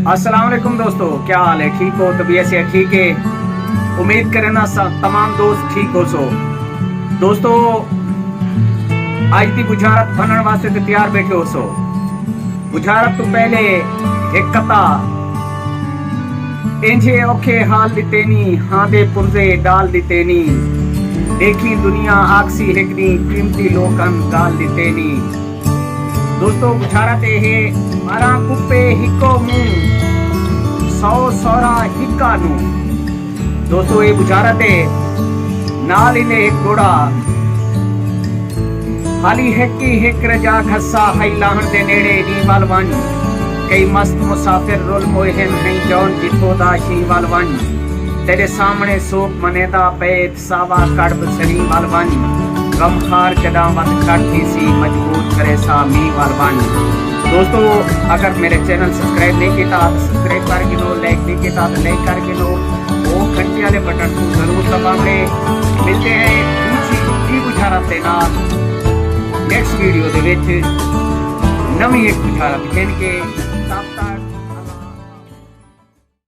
अस्सलाम वालेकुम दोस्तों, क्या हाल है? ठीक हो? तबीयत से ठीक है? उम्मीद करें ना सब तमाम दोस्त ठीक हो सो। दोस्तों आज की बुझारत बनने वास्ते तो तैयार बैठे हो सो। बुझारत तो पहले एक कथा इंजे औखे हाल दितेनी हाँ दे पुरजे डाल दितेनी देखी दुनिया आक्सी हिकनी कीमती लोकन गाल दितेनी। दोस्तों बुझारत है मारा कुप्पे हिको मुंह सौ सौरा हिक्का नू। दोस्तों ये बुझारत है नाल इने एक घोड़ा हाली हिक्की हिक रजा घसा हई लाहन दे नेड़े नी वालवन कई मस्त मुसाफिर रोल मोहम हई जौन जिथो दा शी वालवन तेरे सामने सोप मनेदा पैत सावा कड़ब सनी वालवन गम हार जदा मत काटी सी मजबूत करे सा मी वालवन। दोस्तों अगर मेरे चैनल सब्सक्राइब नहीं किया तो सब्सक्राइब करके लो, लाइक नहीं किया तो लाइक करके लो, वो घंटे वाले बटन को जरूर दबावे। मिलते हैं दूसरी बुझारत के नाल नेक्स्ट वीडियो दे विच नवी एक बुझारत के